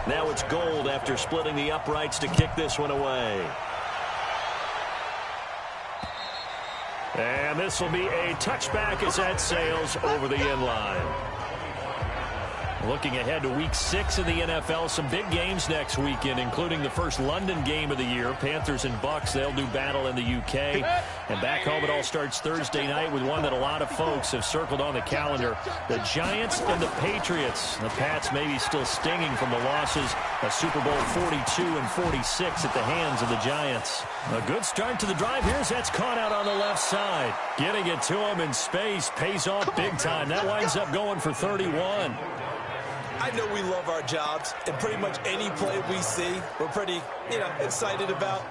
Now it's Gold after splitting the uprights to kick this one away. And this will be a touchback as that sails over the end line. Looking ahead to Week 6 in the NFL, some big games next weekend, including the first London game of the year. Panthers and Bucks, they'll do battle in the UK. And back home, it all starts Thursday night with one that a lot of folks have circled on the calendar. The Giants and the Patriots. The Pats maybe still stinging from the losses of Super Bowl 42 and 46 at the hands of the Giants. A good start to the drive here as that's caught out on the left side. Getting it to him in space pays off big time. That winds up going for 31. I know we love our jobs, and pretty much any play we see, we're pretty, excited about.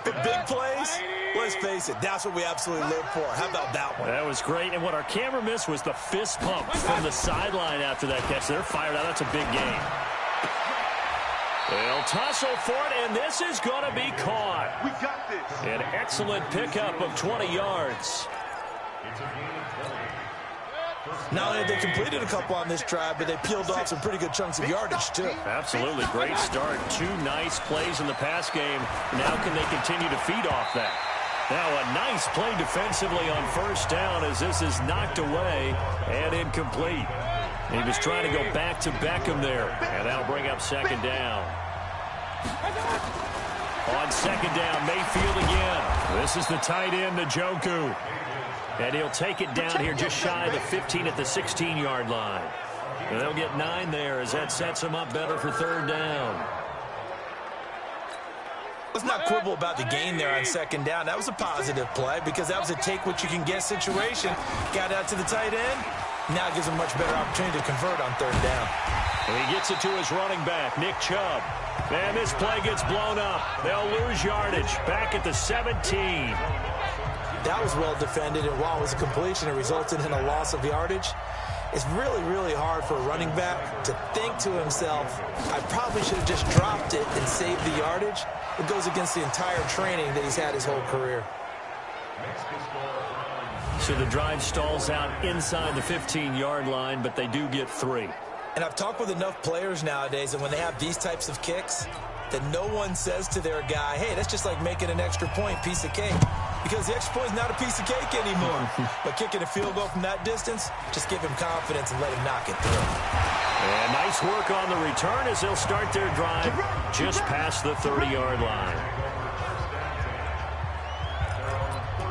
But big plays, let's face it, that's what we absolutely live for. How about that one? That was great, and what our camera missed was the fist pump from the sideline after that catch. They're fired out. That's a big game. They'll tussle for it, and this is going to be caught. We got this. An excellent pickup of 20 yards. Not only have they completed a couple on this drive, but they peeled off some pretty good chunks of yardage, too. Absolutely. Great start. 2 nice plays in the pass game. Now can they continue to feed off that? Now a nice play defensively on first down as this is knocked away and incomplete. He was trying to go back to Beckham there, and that'll bring up second down. On second down, Mayfield again. This is the tight end, Njoku. And he'll take it down here just shy of the 15 at the 16-yard line. And they'll get 9 there as that sets them up better for third down. Let's not quibble about the gain there on second down. That was a positive play because that was a take-what-you-can-get situation. Got out to the tight end. Now gives him much better opportunity to convert on third down. And he gets it to his running back, Nick Chubb. And this play gets blown up. They'll lose yardage back at the 17. That was well defended, and while it was a completion, it resulted in a loss of yardage. It's really, really hard for a running back to think to himself, I probably should have just dropped it and saved the yardage. It goes against the entire training that he's had his whole career. So the drive stalls out inside the 15-yard line, but they do get 3. And I've talked with enough players nowadays, and when they have these types of kicks, that no one says to their guy, hey, that's just like making an extra point, piece of cake. Because the extra point is not a piece of cake anymore. But kicking a field goal from that distance, just give him confidence and let him knock it through. And nice work on the return as they'll start their drive just past the 30-yard line.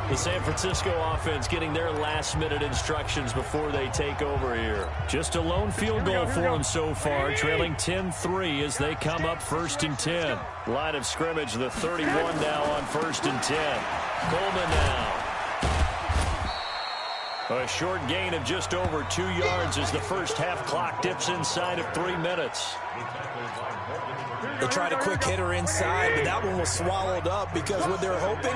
The San Francisco offense getting their last-minute instructions before they take over here. Just a lone field goal for them so far, trailing 10-3 as they come up 1st and 10. Line of scrimmage, the 31 now on 1st and 10. Coleman now. A short gain of just over 2 yards as the first half clock dips inside of 3 minutes. They tried a quick hitter inside, but that one was swallowed up because what they're hoping,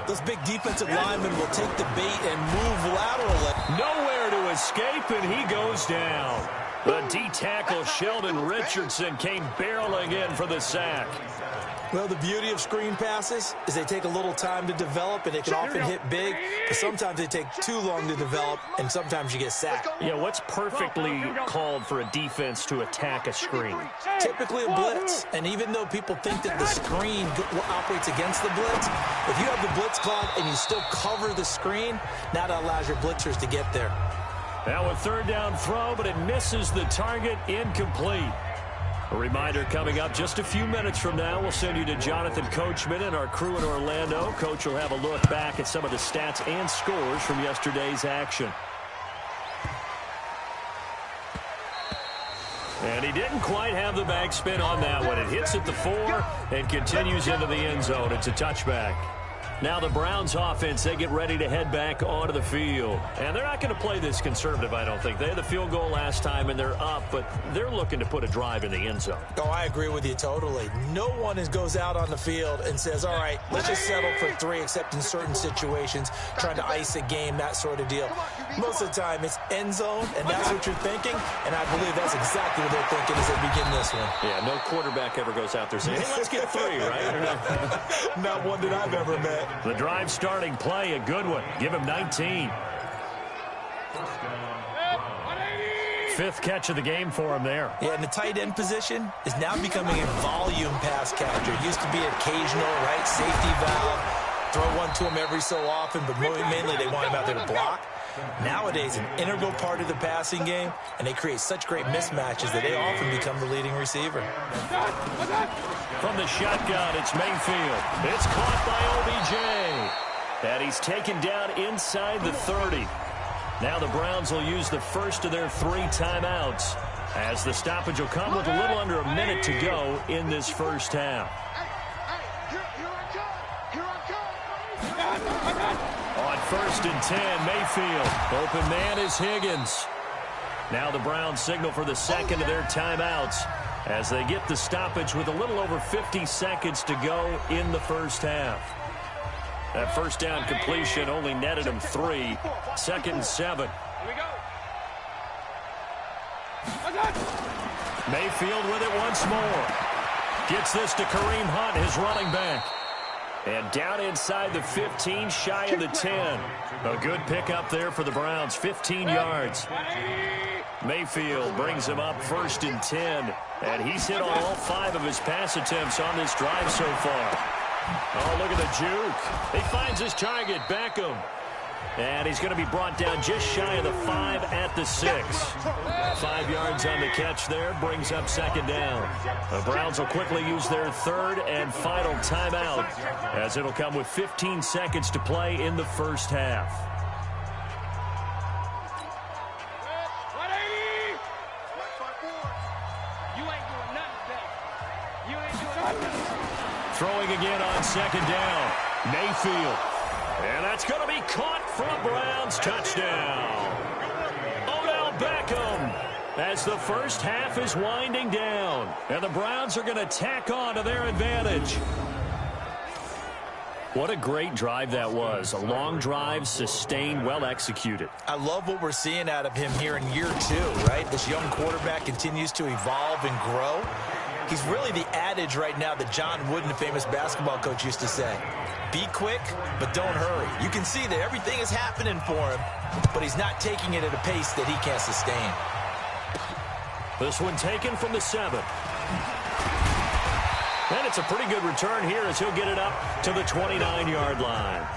those big defensive linemen will take the bait and move laterally. Nowhere to escape, and he goes down. The D-tackle Sheldon Richardson came barreling in for the sack. Well, the beauty of screen passes is they take a little time to develop, and they can often hit big, but sometimes they take too long to develop, and sometimes you get sacked. Yeah, what's perfectly called for a defense to attack a screen? Typically a blitz, and even though people think that the screen operates against the blitz, if you have the blitz called and you still cover the screen, now that allows your blitzers to get there. Now a third down throw, but it misses the target, incomplete. A reminder coming up just a few minutes from now. We'll send you to Jonathan Coachman and our crew in Orlando. Coach will have a look back at some of the stats and scores from yesterday's action. And he didn't quite have the backspin on that one. It hits at the 4 and continues into the end zone. It's a touchback. Now the Browns offense, they get ready to head back onto the field. And they're not going to play this conservative, I don't think. They had the field goal last time, and they're up, but they're looking to put a drive in the end zone. Oh, I agree with you totally. No one goes out on the field and says, all right, let's just settle for 3, except in certain situations, trying to ice a game, that sort of deal. Most of the time, it's end zone, and that's what you're thinking, and I believe that's exactly what they're thinking as they begin this one. Yeah, no quarterback ever goes out there saying, hey, let's get 3, right? Not one that I've ever met. The drive starting play, a good one. Give him 19. fifth catch of the game for him there. Yeah, and the tight end position is now becoming a volume pass catcher. It used to be occasional, right, safety valve, throw one to him every so often, but mainly they want him out there to block. Nowadays, an integral part of the passing game, and they create such great mismatches that they often become the leading receiver. From the shotgun, it's Mayfield. It's caught by OBJ. And he's taken down inside the 30. Now the Browns will use the first of their 3 timeouts, as the stoppage will come with a little under a minute to go in this first half. On 1st and 10, Mayfield. Open man is Higgins. Now the Browns signal for the second of their timeouts as they get the stoppage with a little over 50 seconds to go in the first half. That first down completion only netted him 3. 2nd and 7. Mayfield with it once more. Gets this to Kareem Hunt, his running back. And down inside the 15, shy of the 10. A good pickup there for the Browns, 15 yards. Mayfield brings him up 1st and 10. And he's hit on all 5 of his pass attempts on this drive so far. Oh, look at the juke. He finds his target, Beckham. And he's going to be brought down just shy of the 5 at the 6. 5 yards on the catch there, brings up 2nd down. The Browns will quickly use their 3rd and final timeout, as it'll come with 15 seconds to play in the first half. Throwing again on 2nd down. Mayfield. And that's going to be caught for a Browns touchdown. Odell Beckham, as the first half is winding down. And the Browns are going to tack on to their advantage. What a great drive that was. A long drive, sustained, well executed. I love what we're seeing out of him here in year 2, right? This young quarterback continues to evolve and grow. He's really the adage right now that John Wooden, the famous basketball coach, used to say. Be quick, but don't hurry. You can see that everything is happening for him, but he's not taking it at a pace that he can't sustain. This one taken from the 7. And it's a pretty good return here as he'll get it up to the 29-yard line.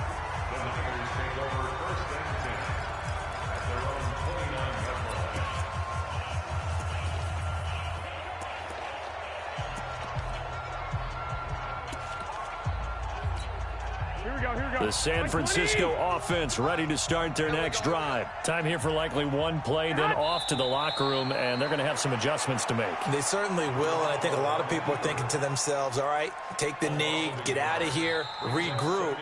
The San Francisco offense ready to start their next drive. Time here for likely one play, then off to the locker room, and they're going to have some adjustments to make. They certainly will, and I think a lot of people are thinking to themselves, all right, take the knee, get out of here, regroup.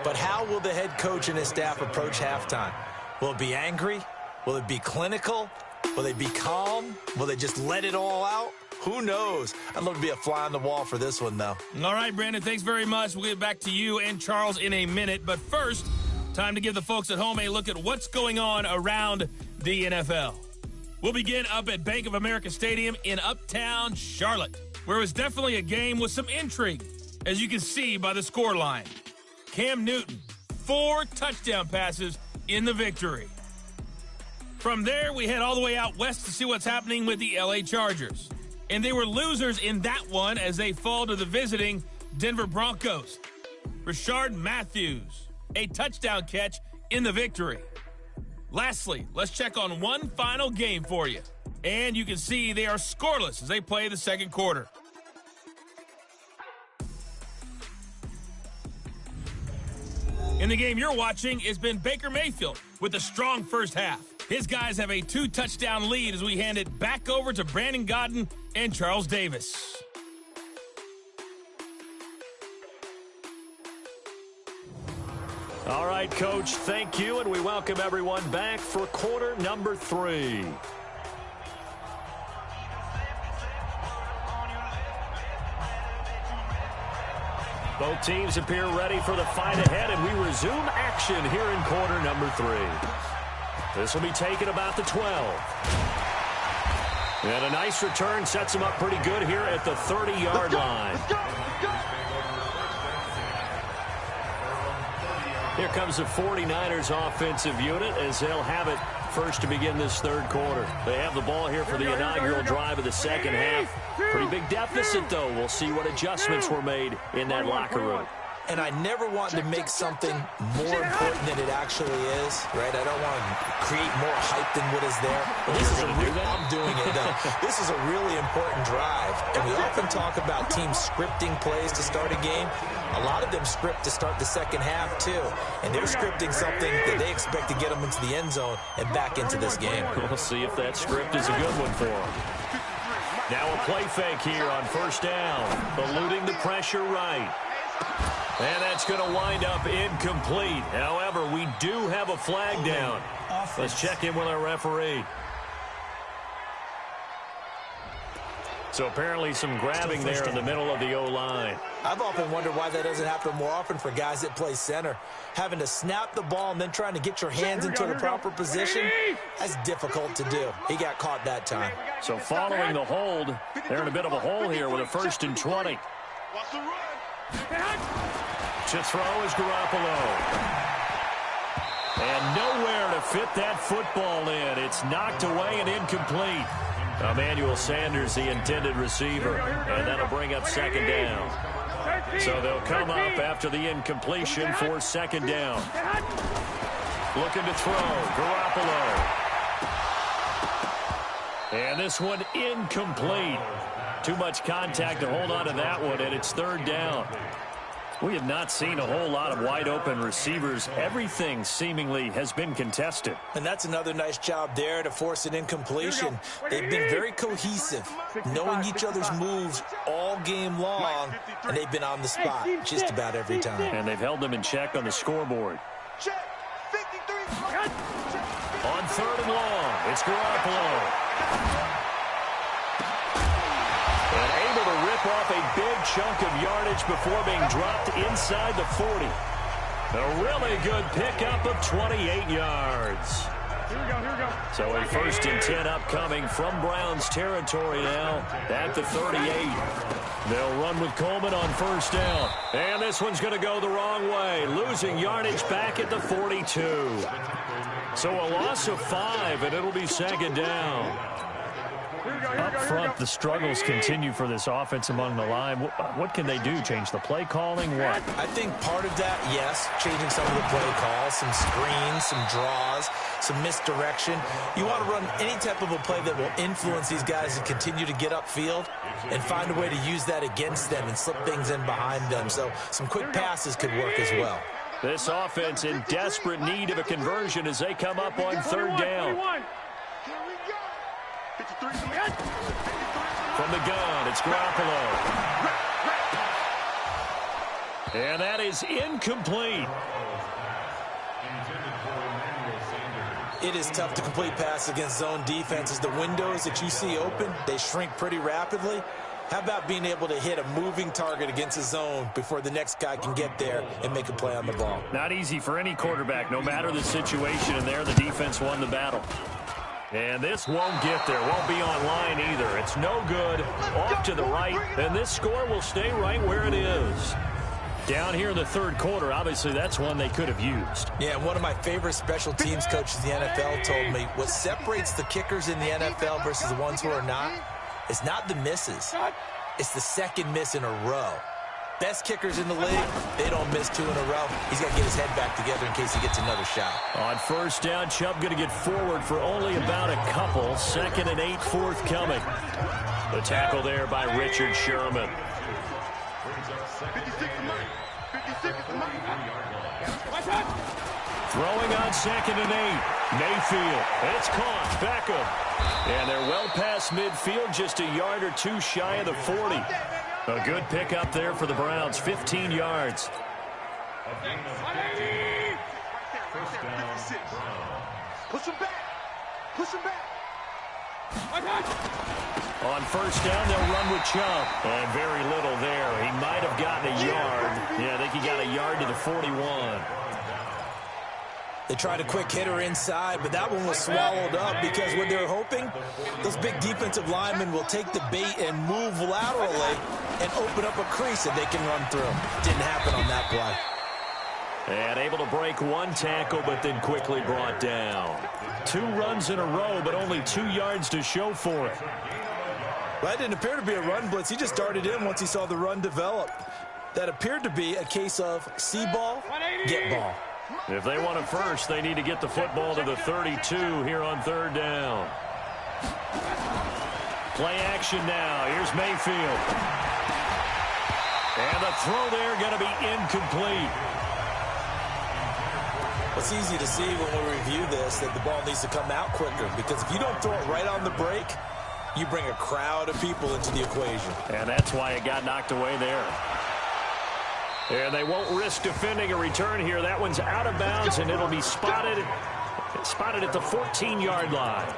But how will the head coach and his staff approach halftime? Will it be angry? Will it be clinical? Will they be calm? Will they just let it all out? Who knows? I'd love to be a fly on the wall for this one, though. All right, Brandon, thanks very much. We'll get back to you and Charles in a minute. But first, time to give the folks at home a look at what's going on around the NFL. We'll begin up at Bank of America Stadium in Uptown Charlotte, where it was definitely a game with some intrigue, as you can see by the scoreline. Cam Newton, 4 touchdown passes in the victory. From there, we head all the way out west to see what's happening with the LA Chargers. And they were losers in that one as they fall to the visiting Denver Broncos. Rashard Matthews, a touchdown catch in the victory. Lastly, let's check on one final game for you. And you can see they are scoreless as they play the second quarter. In the game you're watching, it's been Baker Mayfield with a strong first half. His guys have a 2-touchdown lead as we hand it back over to Brandon Godden and Charles Davis. All right, Coach, thank you, and we welcome everyone back for quarter number 3. Both teams appear ready for the fight ahead, and we resume action here in quarter number 3. This will be taken about the 12. And a nice return sets him up pretty good here at the 30-yard line. Here comes the 49ers offensive unit as they'll have it first to begin this third quarter. They have the ball here for the inaugural drive of the second half. Pretty big deficit, though. We'll see what adjustments were made in that locker room. And I never want to make something more important than it actually is, right? I don't want to create more hype than what is there. But this is I'm doing it, though. This is a really important drive. And we often talk about teams scripting plays to start a game. A lot of them script to start the second half, too. And they're scripting something that they expect to get them into the end zone and back into this game. We'll see if that script is a good one for them. Now a play fake here on first down. Eluding the pressure right. And that's going to wind up incomplete. However, we do have a flag down. Let's check in with our referee. So apparently some grabbing there in the middle of the O-line. I've often wondered why that doesn't happen more often for guys that play center. Having to snap the ball and then trying to get your hands into the proper position, that's difficult to do. He got caught that time. So following the hold, they're in a bit of a hole here with a 1st and 20. To throw is Garoppolo. And nowhere to fit that football in. It's knocked away and incomplete. Emmanuel Sanders, the intended receiver. And that'll bring up second down. So they'll come up after the incompletion for second down. Looking to throw, Garoppolo. And this one incomplete. Too much contact to hold on to that one, and it's third down. We have not seen a whole lot of wide-open receivers. Everything seemingly has been contested. And that's another nice job there to force an incompletion. They've been very cohesive, knowing each other's moves all game long, and they've been on the spot just about every time. And they've held them in check on the scoreboard. On third and long, it's Garoppolo. And able to rip off a big chunk of yardage before being dropped inside the 40. A really good pickup of 28 yards. Here we go. So a 1st and 10 upcoming from Browns territory now at the 38. They'll run with Coleman on first down. And this one's going to go the wrong way, losing yardage back at the 42. So a loss of 5, and it'll be second down. Up front, the struggles continue for this offense among the line. What can they do? Change the play calling? What? I think part of that, yes, changing some of the play calls, some screens, some draws, some misdirection. You want to run any type of a play that will influence these guys and continue to get upfield and find a way to use that against them and slip things in behind them. So some quick passes could work as well. This offense in desperate need of a conversion as they come up on third down. From the gun, it's Garoppolo. And that is incomplete. It is tough to complete passes against zone defenses. The windows that you see open, they shrink pretty rapidly. How about being able to hit a moving target against a zone before the next guy can get there and make a play on the ball? Not easy for any quarterback, no matter the situation, and there the defense won the battle. And this won't get there, won't be online either. It's no good, off to the right, and this score will stay right where it is. Down here in the third quarter, obviously that's one they could have used. Yeah, one of my favorite special teams coaches in the NFL told me what separates the kickers in the NFL versus the ones who are not, it's not the misses. It's the second miss in a row. Best kickers in the league, they don't miss 2 in a row. He's got to get his head back together in case he gets another shot. On first down, Chubb going to get forward for only about a couple. 2nd and 8 forthcoming. The tackle there by Richard Sherman. Throwing on 2nd and 8. Mayfield. It's caught. Beckham. And they're well past midfield, just a yard or two shy of the 40. A good pickup there for the Browns, 15 yards. Push him back. On first down, they'll run with Chubb. And very little there. He might have gotten a yard. Yeah, I think he got a yard to the 41. They tried a quick hitter inside, but that one was swallowed up because what they're hoping, those big defensive linemen will take the bait and move laterally and open up a crease that they can run through. Didn't happen on that play. And able to break one tackle, but then quickly brought down. 2 runs in a row, but only 2 yards to show for it. Well, that didn't appear to be a run blitz. He just darted in once he saw the run develop. That appeared to be a case of see ball, get ball. If they want a first, they need to get the football to the 32 here on 3rd down. Play action now. Here's Mayfield. And the throw there going to be incomplete. It's easy to see when we review this that the ball needs to come out quicker, because if you don't throw it right on the break, you bring a crowd of people into the equation. And that's why it got knocked away there. And they won't risk defending a return here. That one's out of bounds, and it'll be spotted at the 14-yard line.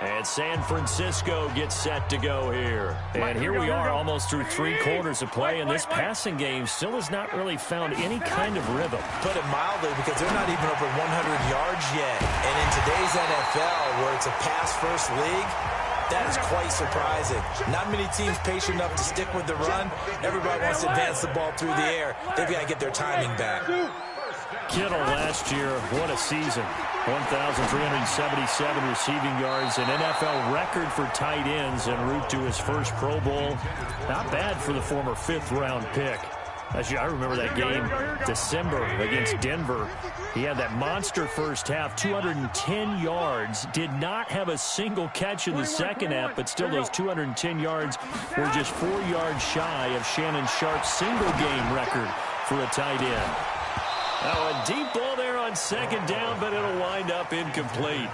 And San Francisco gets set to go here. And here we are almost through 3 quarters of play, and this passing game still has not really found any kind of rhythm. Put it mildly, because they're not even over 100 yards yet. And in today's NFL, where it's a pass-first league, that is quite surprising. Not many teams patient enough to stick with the run. Everybody wants to advance the ball through the air. They've got to get their timing back. Kittle last year, what a season. 1,377 receiving yards, an NFL record for tight ends en route to his first Pro Bowl. Not bad for the former 5th-round pick. Actually, I remember that game, December, against Denver. He had that monster first half, 210 yards. Did not have a single catch in the second half, but still those 210 yards were just 4 yards shy of Shannon Sharp's single-game record for a tight end. Now, a deep ball there on 2nd down, but it'll wind up incomplete.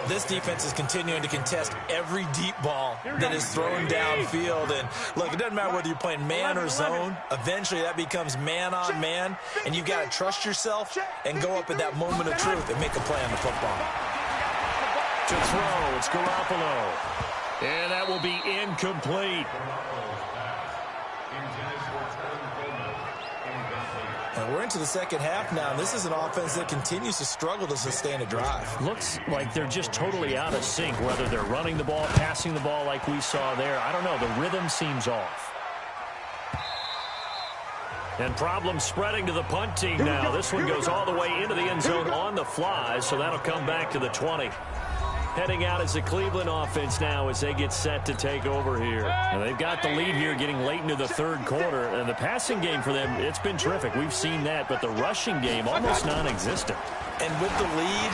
This defense is continuing to contest every deep ball that is thrown downfield. And, look, it doesn't matter whether you're playing man or zone. Eventually, that becomes man-on-man, and you've got to trust yourself and go up at that moment of truth and make a play on the football. To throw, it's Garoppolo. And that will be incomplete. And we're into the second half now, and this is an offense that continues to struggle to sustain a drive. Looks like they're just totally out of sync, whether they're running the ball, passing the ball like we saw there. I don't know. The rhythm seems off. And problems spreading to the punt team now. This one goes all the way into the end zone on the fly, so that'll come back to the 20. Heading out as the Cleveland offense now as they get set to take over here. And they've got the lead here getting late into the 3rd quarter. And the passing game for them, it's been terrific. We've seen that, but the rushing game almost non-existent. And with the lead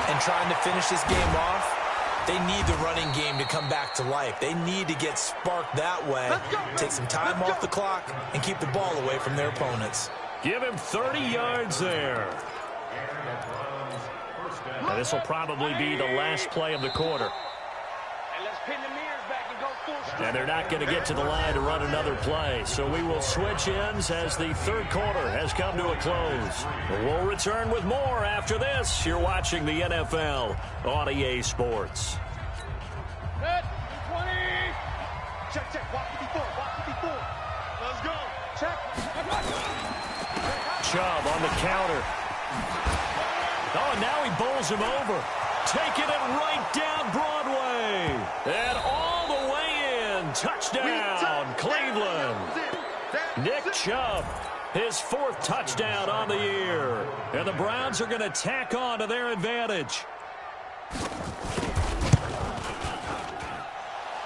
and trying to finish this game off, they need the running game to come back to life. They need to get sparked that way, take some time off the clock, and keep the ball away from their opponents. Give him 30 yards there. Now, this will probably be the last play of the quarter. And they're not going to get to the line to run another play. So we will switch ends as the 3rd quarter has come to a close. We'll return with more after this. You're watching the NFL on EA Sports. Set, 20. Check, walk 54, walk 54. Let's go. Check. Chubb on the counter. Oh, and now he bowls him over. Taking it right down Broadway. And all the way in. Touchdown, Cleveland. Nick Chubb, his 4th touchdown on the year. And the Browns are going to tack on to their advantage.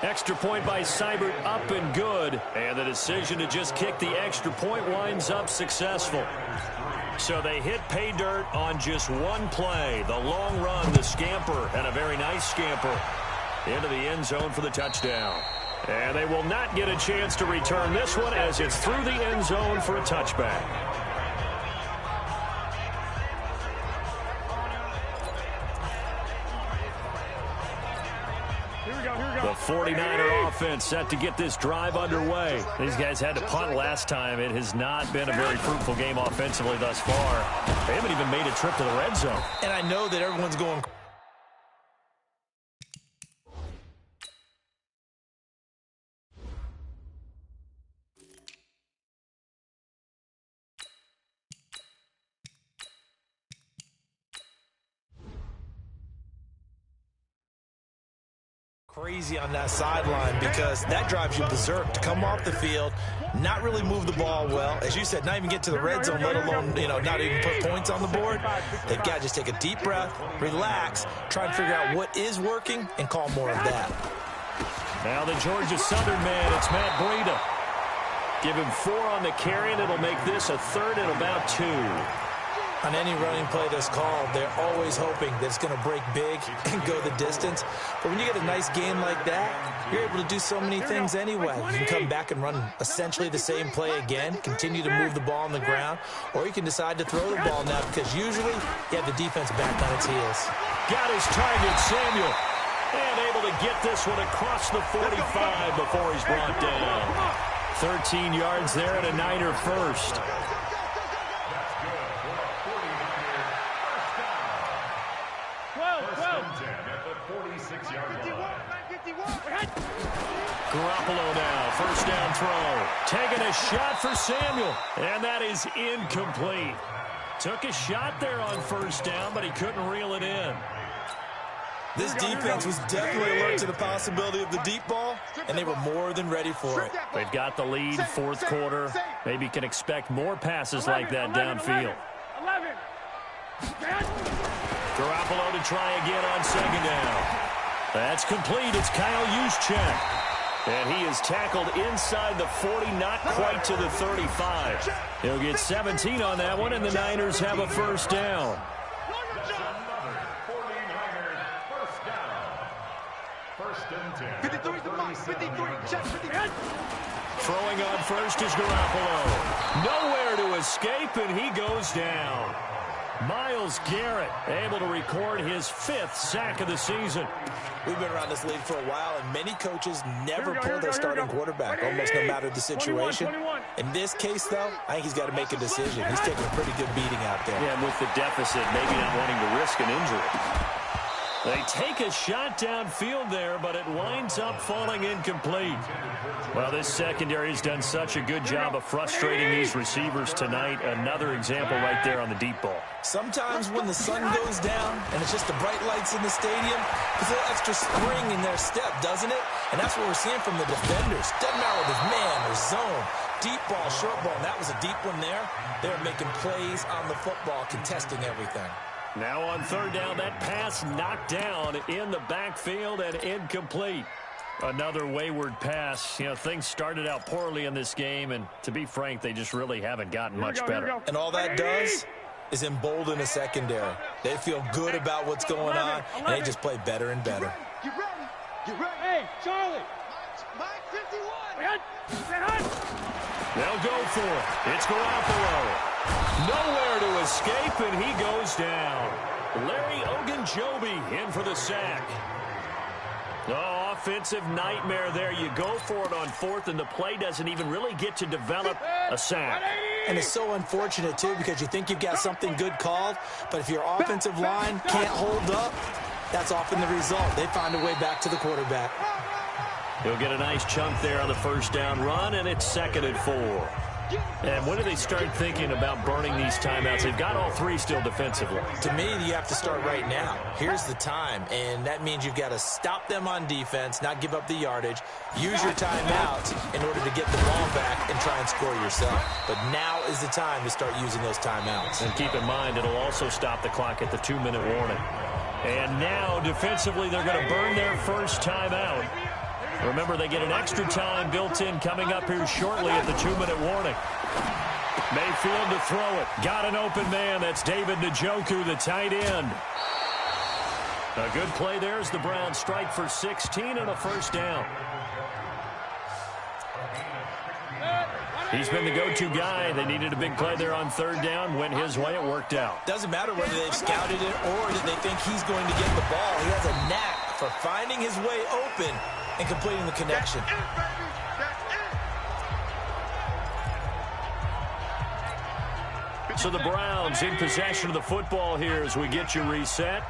Extra point by Seibert up and good. And the decision to just kick the extra point winds up successful. So they hit pay dirt on just one play. The long run, the scamper, and a very nice scamper into the end zone for the touchdown. And they will not get a chance to return this one as it's through the end zone for a touchback. The 49er offense set to get this drive underway. These guys had to punt last time. It has not been a very fruitful game offensively thus far. They haven't even made a trip to the red zone. And I know that everyone's going... crazy on that sideline because that drives you berserk to come off the field, not really move the ball well. As you said, not even get to the red zone, let alone, not even put points on the board. They've got to just take a deep breath, relax, try and figure out what is working, and call more of that. Now the Georgia Southern man, it's Matt Breida. Give him 4 on the carry, and it'll make this a 3rd and about 2. On any running play that's called, they're always hoping that it's going to break big and go the distance. But when you get a nice game like that, you're able to do so many things anyway. You can come back and run essentially the same play again, continue to move the ball on the ground, or you can decide to throw the ball now because usually you have the defense back on its heels. Got his target, Samuel. And able to get this one across the 45 before he's brought down. 13 yards there and a Niner first. Garoppolo now, first down throw. Taking a shot for Samuel, and that is incomplete. Took a shot there on first down, but he couldn't reel it in. This defense was definitely alert to the possibility of the deep ball, and they were more than ready for it. They've got the lead, fourth quarter. Maybe can expect more passes like that downfield. Garoppolo to try again on second down. That's complete. It's Kyle Juszczyk. And he is tackled inside the 40, not quite to the 35. He'll get 17 on that one, and the Niners have a first down. Throwing on first is Garoppolo. Nowhere to escape, and he goes down. Myles Garrett able to record his 5th sack of the season. We've been around this league for a while, and many coaches never pull their starting quarterback, almost no matter the situation. In this case, though, I think he's got to make a decision. He's taking a pretty good beating out there. Yeah, and with the deficit, maybe not wanting to risk an injury. They take a shot downfield there, but it winds up falling incomplete. Well, this secondary has done such a good job of frustrating these receivers tonight. Another example right there on the deep ball. Sometimes when the sun goes down and it's just the bright lights in the stadium, there's a little extra spring in their step, doesn't it? And that's what we're seeing from the defenders. Doesn't matter whether it's man or zone. Deep ball, short ball, and that was a deep one there. They're making plays on the football, contesting everything. Now on third down, that pass knocked down in the backfield and incomplete. Another wayward pass. Things started out poorly in this game, and to be frank, they just really haven't gotten much better. And all that does is embolden a secondary. They feel good about what's going on, and they just play better and better. Get ready. Get ready. Hey, Charlie. Mike 51. They'll go for it. It's Garoppolo. Nowhere to escape, and he goes down. Larry Ogunjobi in for the sack. Oh, offensive nightmare there. You go for it on 4th, and the play doesn't even really get to develop a sack. And it's so unfortunate, too, because you think you've got something good called, but if your offensive line can't hold up, that's often the result. They find a way back to the quarterback. He'll get a nice chunk there on the first down run, and it's 2nd and 4. And when do they start thinking about burning these timeouts? They've got all 3 still defensively. To me, you have to start right now. Here's the time, and that means you've got to stop them on defense, not give up the yardage, use your timeouts in order to get the ball back and try and score yourself. But now is the time to start using those timeouts. And keep in mind, it'll also stop the clock at the 2-minute warning. And now, defensively, they're going to burn their first timeout. Remember, they get an extra time built in coming up here shortly at the 2-minute warning. Mayfield to throw it. Got an open man. That's David Njoku, the tight end. A good play there as the Browns strike for 16 and a first down. He's been the go-to guy. They needed a big play there on third down. Went his way. It worked out. Doesn't matter whether they've scouted it or that they think he's going to get the ball. He has a knack for finding his way open and completing the connection. So the Browns in possession of the football here as we get you reset.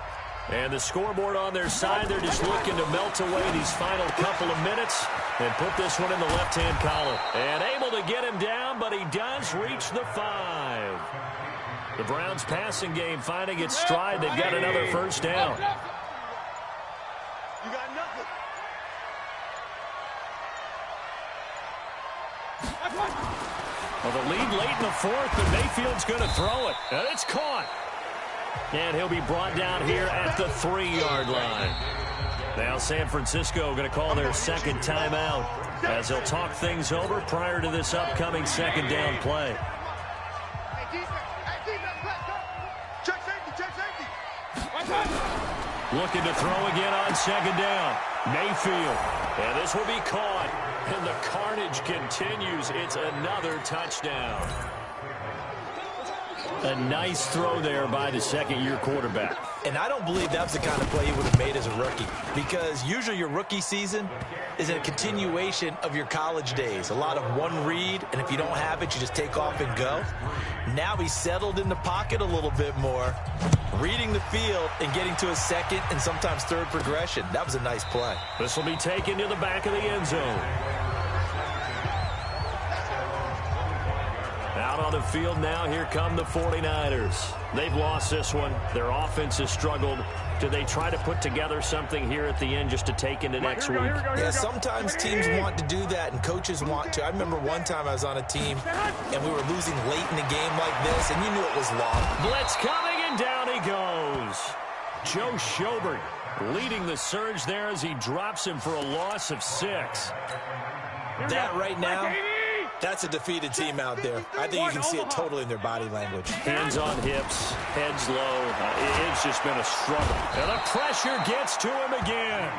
And the scoreboard on their side, they're just looking to melt away these final couple of minutes and put this one in the left-hand column. And able to get him down, but he does reach the 5. The Browns passing game finding its stride. They've got another first down. You got nothing. Well, the lead late in the fourth, but Mayfield's going to throw it. And it's caught. And he'll be brought down here at the 3-yard line. Now San Francisco going to call their second timeout as they'll talk things over prior to this upcoming second down play. Looking to throw again on second down. Mayfield. And this will be caught. And the carnage continues. It's another touchdown. A nice throw there by the second-year quarterback. And I don't believe that was the kind of play he would have made as a rookie, because usually your rookie season is a continuation of your college days. A lot of one read, and if you don't have it, you just take off and go. Now he's settled in the pocket a little bit more, reading the field and getting to a second and sometimes third progression. That was a nice play. This will be taken to the back of the end zone. Out on the field now, here come the 49ers. They've lost this one. Their offense has struggled. Do they try to put together something here at the end just to take into next week? Yeah, sometimes teams want to do that and coaches want to. I remember one time I was on a team and we were losing late in a game like this, and you knew it was long. Blitz coming, and down he goes. Joe Schobert leading the surge there as he drops him for a loss of 6. That right now, that's a defeated team out there. I think you can see it totally in their body language. Hands on hips, heads low. It's just been a struggle. And the pressure gets to him again.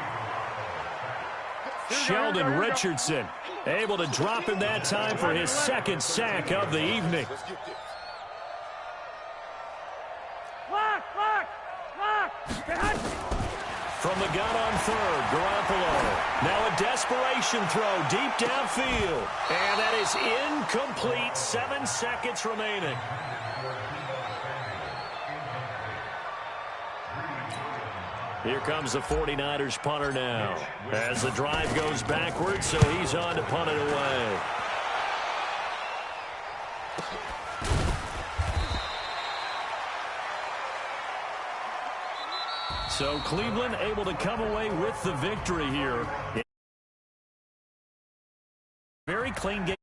Sheldon Richardson able to drop him that time for his second sack of the evening. From the gun on third, Garoppolo. Now a desperation throw deep downfield. And that is incomplete. 7 seconds remaining. Here comes the 49ers punter now. As the drive goes backwards, so he's on to punt it away. So Cleveland able to come away with the victory here. Very clean game.